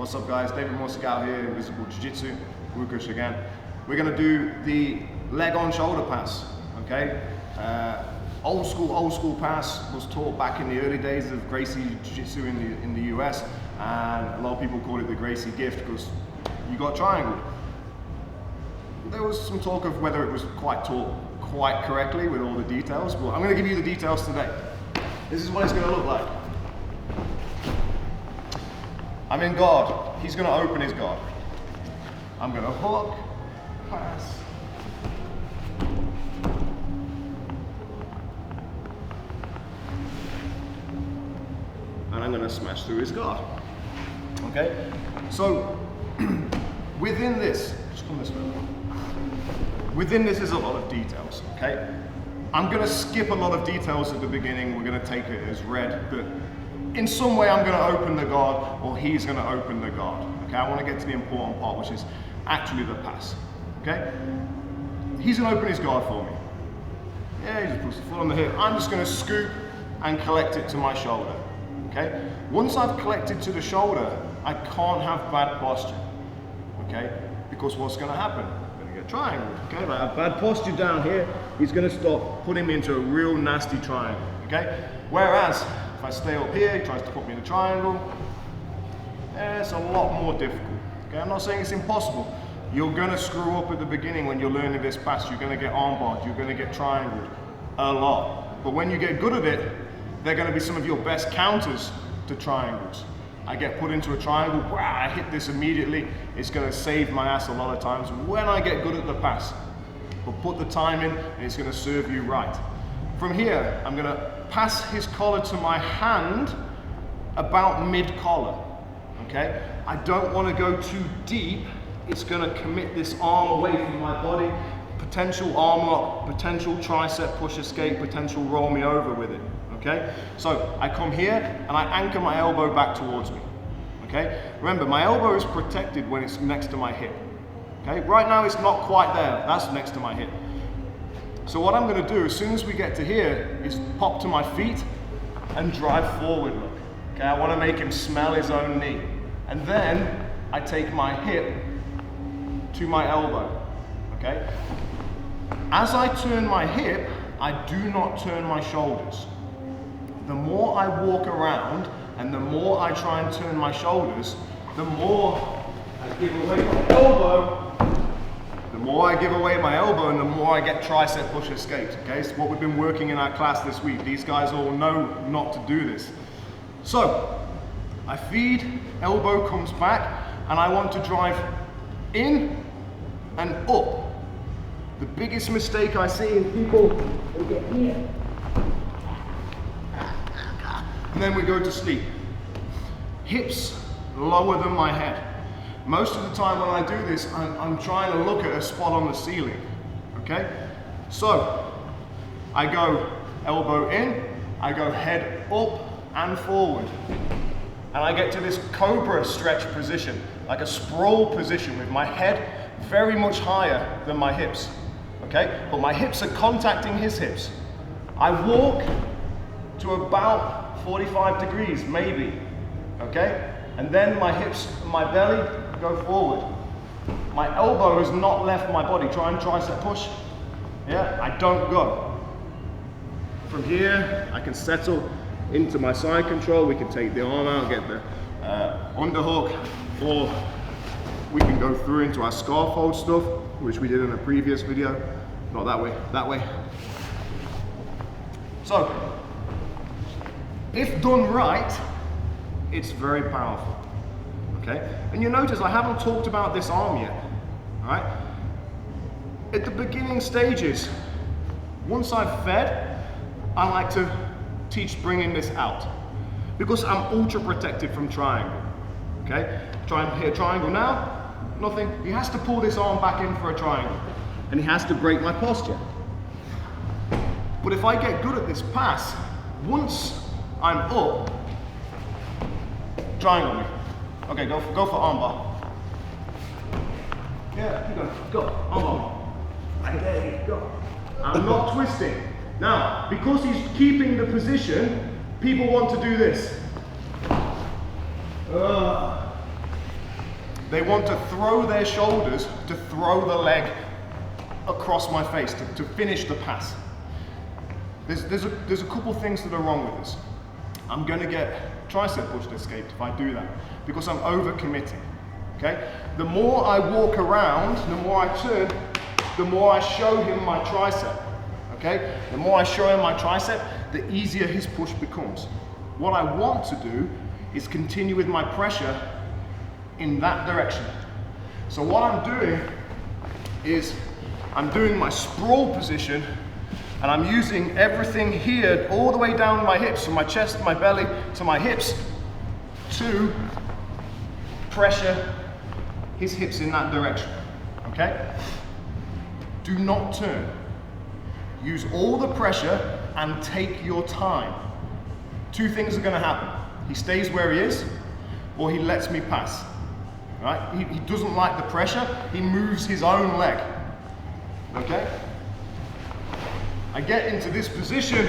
What's up guys, David Morsegal here, Invisible Jiu-Jitsu, Wukush again. We're going to do the leg on shoulder pass, okay? Old school pass was taught back in the early days of Gracie Jiu-Jitsu in the US, and a lot of people call it the Gracie Gift because you got triangle. There was some talk of whether it was quite taught quite correctly with all the details, but I'm going to give you the details today. This is what it's going to look like. I'm in guard. He's going to open his guard. I'm going to hook, pass. And I'm going to smash through his guard. Okay? So, within this, just come this way. Within this is a lot of details, okay? I'm going to skip a lot of details at the beginning. We're going to take it as read, but in some way I'm going to open the guard, or he's going to open the guard. Okay, I want to get to the important part, which is actually the pass. Okay? He's going to open his guard for me. Yeah, he just puts the foot on the hip. I'm just going to scoop and collect it to my shoulder. Okay? Once I've collected to the shoulder, I can't have bad posture. Okay? Because what's going to happen? I'm going to get triangled. Okay? If I have bad posture down here, he's going to stop putting me into a real nasty triangle. Okay? Whereas, if I stay up here, he tries to put me in a triangle. It's a lot more difficult. Okay, I'm not saying it's impossible. You're going to screw up at the beginning when you're learning this pass. You're going to get armbarred. You're going to get triangled a lot. But when you get good at it, they're going to be some of your best counters to triangles. I get put into a triangle. Wow, I hit this immediately. It's going to save my ass a lot of times when I get good at the pass. But put the time in, and it's going to serve you right. From here, I'm going to pass his collar to my hand about mid-collar, okay? I don't want to go too deep. It's going to commit this arm away from my body. Potential arm lock, potential tricep push escape, potential roll me over with it, okay? So I come here and I anchor my elbow back towards me, okay? Remember, my elbow is protected when it's next to my hip, okay? Right now it's not quite there. That's next to my hip. So what I'm going to do as soon as we get to here is pop to my feet and drive forward, look. Okay, I want to make him smell his own knee. And then I take my hip to my elbow, okay? As I turn my hip, I do not turn my shoulders. The more I walk around and the more I try and turn my shoulders, the more I give away my elbow. The more I give away my elbow and the more I get tricep push escapes, okay? So what we've been working in our class this week, these guys all know not to do this. So, I feed, elbow comes back, and I want to drive in and up. The biggest mistake I see in people, they get here. And then we go to sleep. Hips lower than my head. Most of the time when I do this, I'm trying to look at a spot on the ceiling, okay? So, I go elbow in, I go head up and forward. And I get to this cobra stretch position, like a sprawl position with my head very much higher than my hips, okay? But my hips are contacting his hips. I walk to about 45 degrees, maybe, okay? And then my hips and my belly go forward. My elbow has not left my body. Try and tricep push. Yeah, I don't go. From here, I can settle into my side control. We can take the arm out, get the underhook, or we can go through into our scarf hold stuff, which we did in a previous video. Not that way, that way. So, if done right, it's very powerful. Okay? And you notice I haven't talked about this arm yet, all right? At the beginning stages, once I've fed, I like to teach bringing this out because I'm ultra protected from triangle, okay? Try and hit a triangle now, nothing. He has to pull this arm back in for a triangle and he has to break my posture. But if I get good at this pass, once I'm up, triangle me. Okay, go for armbar. Yeah, keep going. Go, armbar. There you go. I'm not twisting. Now, because he's keeping the position, people want to do this. They want to throw their shoulders to throw the leg across my face to finish the pass. There's a couple things that are wrong with this. I'm going to get tricep pushed escaped if I do that because I'm overcommitting. Okay? The more I walk around, the more I turn, the more I show him my tricep. Okay? The more I show him my tricep, the easier his push becomes. What I want to do is continue with my pressure in that direction. So what I'm doing is I'm doing my sprawl position and I'm using everything here all the way down my hips, from my chest, my belly to my hips, to pressure his hips in that direction, okay? Do not turn. Use all the pressure and take your time. Two things are gonna happen. He stays where he is, or he lets me pass, right? He doesn't like the pressure, he moves his own leg, okay? I get into this position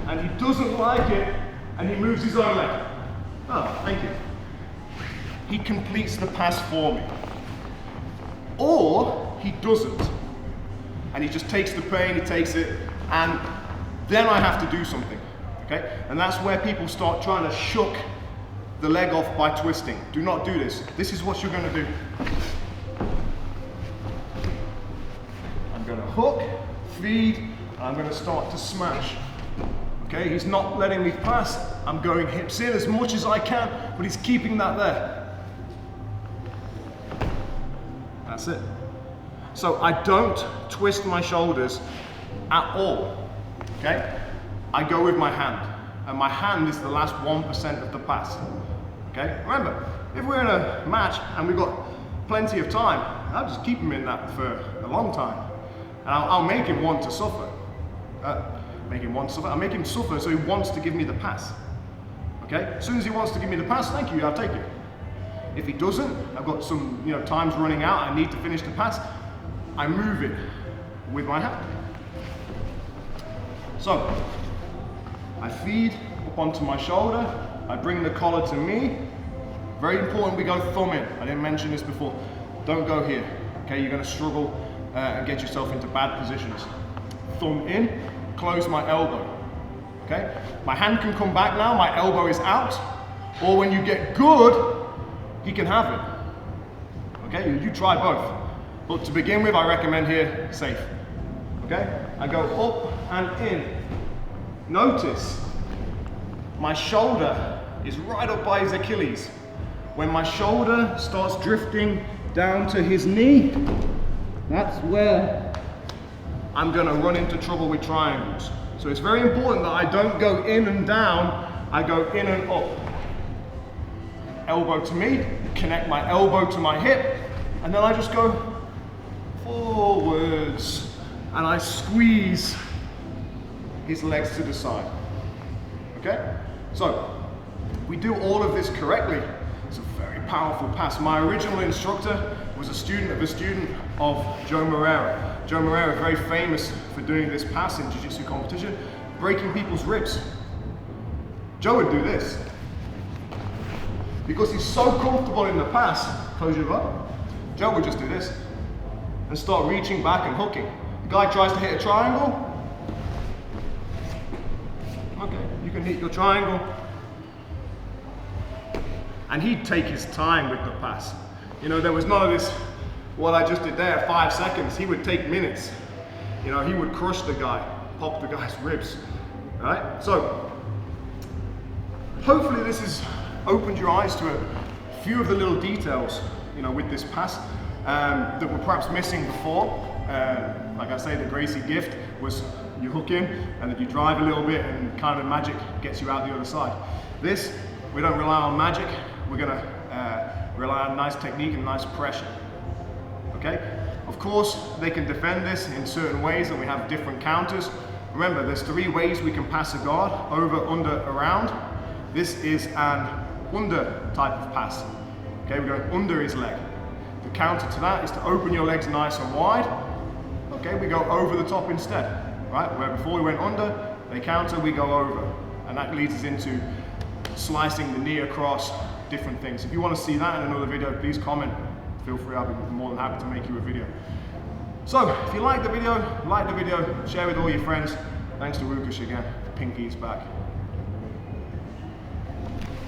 and he doesn't like it and he moves his own leg. Oh, thank you. He completes the pass for me. Or he doesn't. And he just takes the pain, he takes it, and then I have to do something, okay? And that's where people start trying to shuck the leg off by twisting. Do not do this. This is what you're gonna do. I'm gonna hook, feed, I'm going to start to smash. Okay, he's not letting me pass. I'm going hips in as much as I can, but he's keeping that there. That's it. So I don't twist my shoulders at all. Okay, I go with my hand, and my hand is the last 1% of the pass. Okay, remember, if we're in a match and we've got plenty of time, I'll just keep him in that for a long time, and I'll make him want to suffer. I'll make him suffer so he wants to give me the pass. Okay? As soon as he wants to give me the pass, thank you, I'll take it. If he doesn't, I've got some, time's running out, I need to finish the pass, I move it with my hand. So, I feed up onto my shoulder, I bring the collar to me. Very important we go thumb in. I didn't mention this before. Don't go here. Okay, you're going to struggle and get yourself into bad positions. Thumb in, close my elbow. Okay? My hand can come back now, my elbow is out, or when you get good, he can have it. Okay? You try both. But to begin with, I recommend here, safe. Okay? I go up and in. Notice, my shoulder is right up by his Achilles. When my shoulder starts drifting down to his knee, that's where I'm going to run into trouble with triangles. So it's very important that I don't go in and down, I go in and up. Elbow to me, connect my elbow to my hip, and then I just go forwards, and I squeeze his legs to the side. Okay? So, we do all of this correctly. It's a very powerful pass. My original instructor was a student of Joe Moreira. Joe Moreira is very famous for doing this pass in Jiu-Jitsu competition, breaking people's ribs. Joe would do this. Because he's so comfortable in the pass, close your eye, Joe would just do this and start reaching back and hooking. The guy tries to hit a triangle. Okay, you can hit your triangle. And he'd take his time with the pass. There was none of this, what I just did there, 5 seconds. He would take minutes. He would crush the guy, pop the guy's ribs. All right? So, hopefully this has opened your eyes to a few of the little details, with this pass that were perhaps missing before. Like I say, the Gracie Gift was you hook in and then you drive a little bit and kind of magic gets you out the other side. This, we don't rely on magic. We're gonna rely on nice technique and nice pressure. Okay? Of course, they can defend this in certain ways and we have different counters. Remember, there's 3 ways we can pass a guard: over, under, around. This is an under type of pass. Okay, we're going under his leg. The counter to that is to open your legs nice and wide. Okay, we go over the top instead, right? Where before we went under, they counter, we go over. And that leads us into slicing the knee across, different things. If you want to see that in another video, please comment feel free, I'll be more than happy to make you a video. So, if you like the video, share with all your friends. Thanks to Rukush again, Pinky's back.